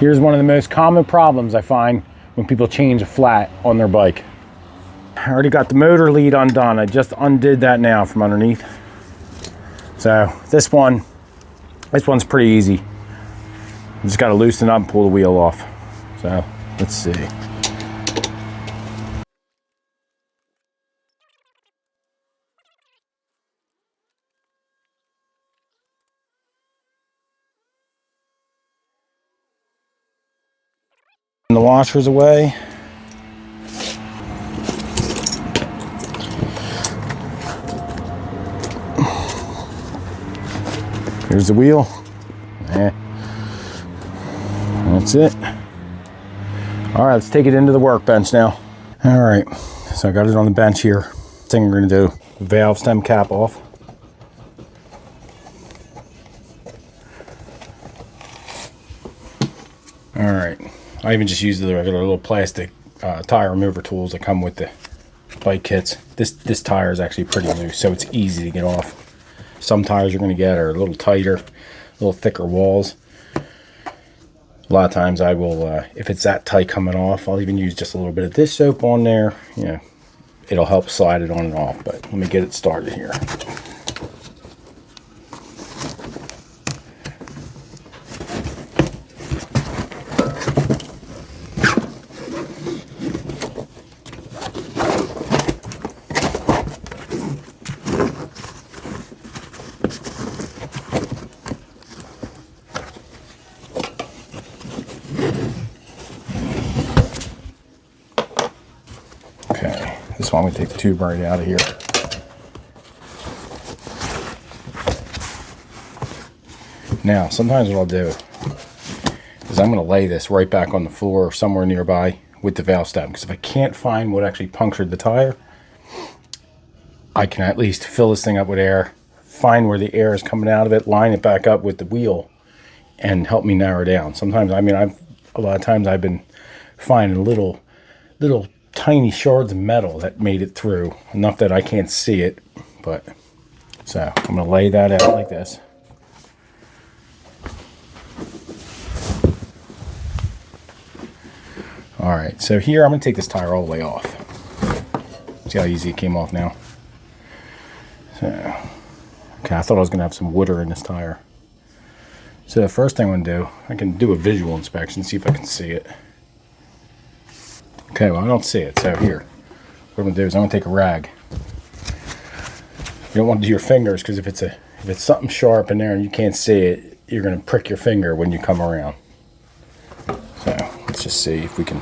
Here's one of the most common problems I find when people change a flat on their bike. I already got the motor lead undone. I just undid that now from underneath. So this one's pretty easy. You just got to loosen up and pull the wheel off. So let's see. And the washer's away. Here's the wheel. That's it. All right, let's take it into the workbench now. All right, so I got it on the bench here. Thing we're gonna do, valve stem cap off. All right, I even just used the regular little plastic tire remover tools that come with the bike kits. This tire is actually pretty loose, so it's easy to get off. Some tires you're going to get are a little tighter, a little thicker walls. A lot of times I will, if it's that tight coming off, I'll even use just a little bit of dish soap on there. You know, it'll help slide it on and off. But let me get it started here. This one, we take the tube right out of here. Now, sometimes what I'll do is I'm going to lay this right back on the floor or somewhere nearby with the valve stem, because if I can't find what actually punctured the tire, I can at least fill this thing up with air, find where the air is coming out of it, line it back up with the wheel, and help me narrow down. Sometimes, I mean, a lot of times I've been finding little tiny shards of metal that made it through, enough that I can't see it. But so I'm going to lay that out like this. All right, so here I'm going to take this tire all the way off. See how easy it came off now? So, okay, I thought I was going to have some water in this tire. So the first thing I'm going to do, I can do a visual inspection, see if I can see it. Okay, well, I don't see it, so here. What I'm going to do is I'm going to take a rag. You don't want to do your fingers, because if it's something sharp in there and you can't see it, you're going to prick your finger when you come around. So let's just see if we can.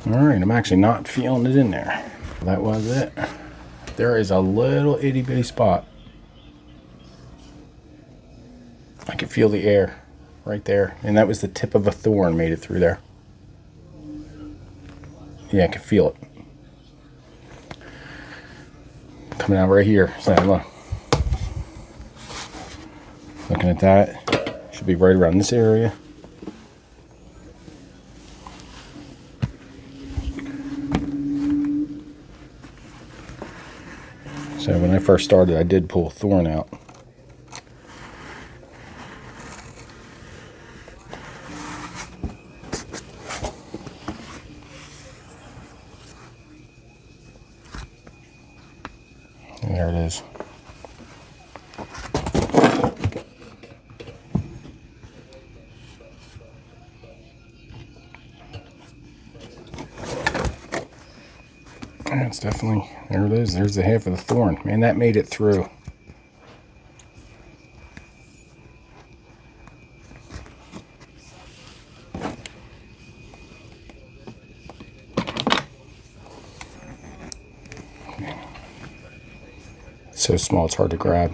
All right, I'm actually not feeling it in there. That was it. There is a little itty bitty spot. I can feel the air right there, and that was the tip of a thorn made it through there. Yeah, I can feel it coming out right here. So look, looking at that, should be right around this area. So when I first started, I did pull a thorn out. And there it is. It's definitely, there it is. There's the half of the thorn. Man, that made it through. It's so small, it's hard to grab.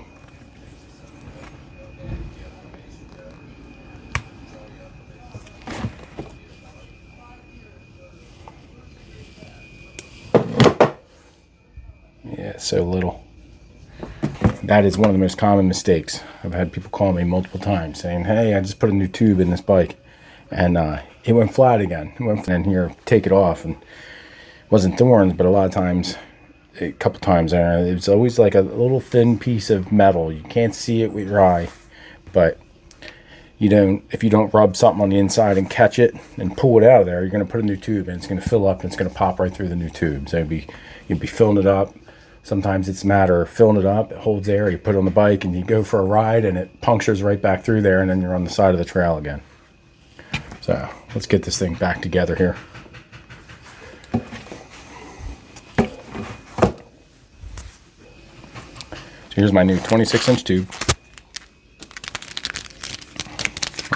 Yeah, so little. That is one of the most common mistakes. I've had people call me multiple times saying, hey, I just put a new tube in this bike and it went flat again. It went flat, and here, take it off. And it wasn't thorns, but a lot of times, a couple times, it was always like a little thin piece of metal. You can't see it with your eye, but if you don't rub something on the inside and catch it and pull it out of there, you're going to put a new tube in. It's going to fill up and it's going to pop right through the new tube. So you'd be filling it up. Sometimes it's a matter of filling it up, it holds air, you put it on the bike and you go for a ride and it punctures right back through there, and then you're on the side of the trail again. So let's get this thing back together here. So here's my new 26-inch tube.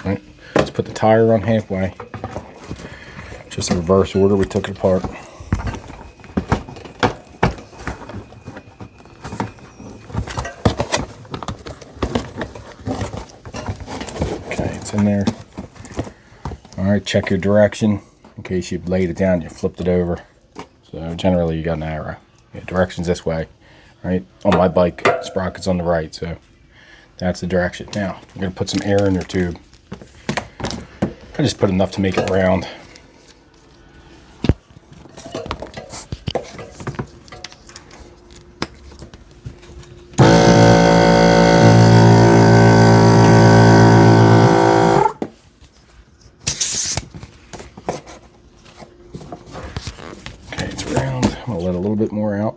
All right, let's put the tire on halfway. Just in reverse order, we took it apart. Okay, it's in there. All right, check your direction in case you laid it down, you flipped it over. So generally you got an arrow. Yeah, direction's this way, right? On my bike, sprocket's on the right, so that's the direction. Now, we're gonna put some air in your tube. I just put enough to make it round. Okay, it's round. I'm gonna let a little bit more out.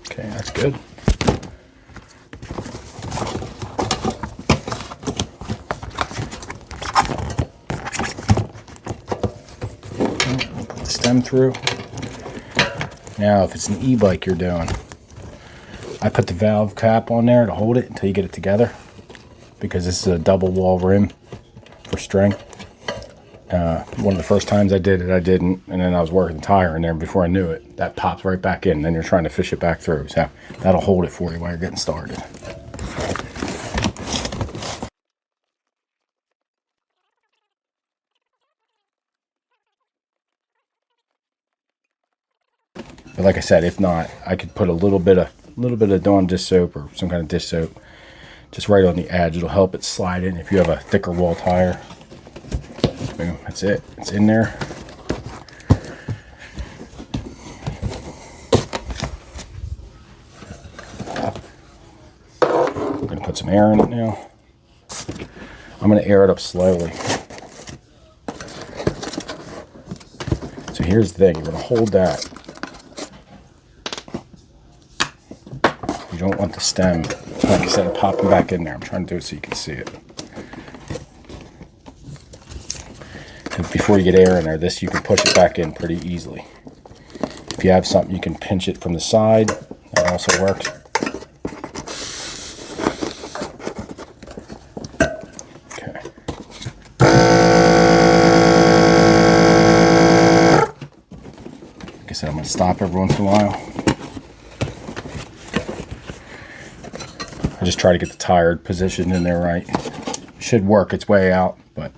Okay, that's good. Stem through. Now if it's an e-bike you're doing, I put the valve cap on there to hold it until you get it together, because this is a double wall rim for strength. One of the first times I did it, I didn't, and then I was working the tire in there, and before I knew it, that pops right back in, and then you're trying to fish it back through. So that'll hold it for you while you're getting started. But like I said, if not, I could put a little bit of Dawn dish soap or some kind of dish soap just right on the edge. It'll help it slide in if you have a thicker wall tire. Boom, that's it. It's in there. I'm gonna put some air in it now. I'm gonna air it up slowly. So here's the thing, you're gonna hold that. You don't want the stem, like I said, popping back in there. I'm trying to do it so you can see it. And before you get air in there, you can push it back in pretty easily. If you have something, you can pinch it from the side. That also works. Okay. Like I said, I'm going to stop every once in a while. I just try to get the tire positioned in there right. Should work its way out, but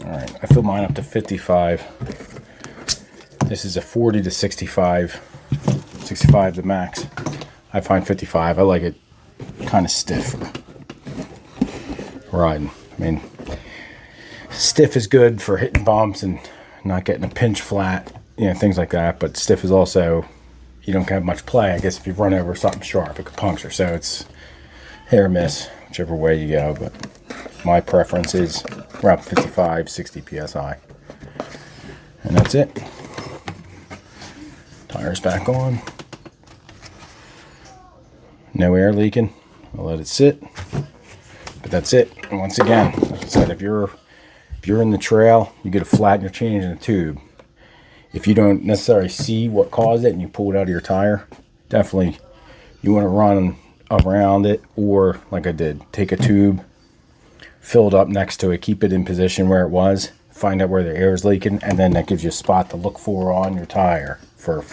alright, I fill mine up to 55. This is a 40 to 65. 65 the max. I find 55. I like it kind of stiff for riding. I mean, stiff is good for hitting bumps and not getting a pinch flat, things like that. But stiff is also, you don't have much play. I guess if you run over something sharp, it could puncture. So it's hit or miss, whichever way you go. But my preference is around 55, 60 psi. And that's it. Tires back on. No air leaking. I'll let it sit. But that's it. And once again, like I said, if you're in the trail, you get a flat and you're changing a tube. If you don't necessarily see what caused it and you pull it out of your tire, definitely you want to run around it, or like I did, take a tube, fill it up next to it, keep it in position where it was, find out where the air is leaking, and then that gives you a spot to look for on your tire for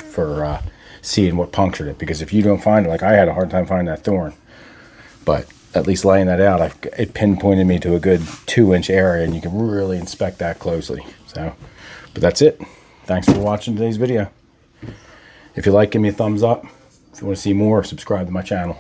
seeing what punctured it. Because if you don't find it, like I had a hard time finding that thorn, but at least laying that out, it pinpointed me to a good 2-inch area, and you can really inspect that closely. So, but that's it. Thanks for watching today's video. If you like, give me a thumbs up. If you want to see more, subscribe to my channel.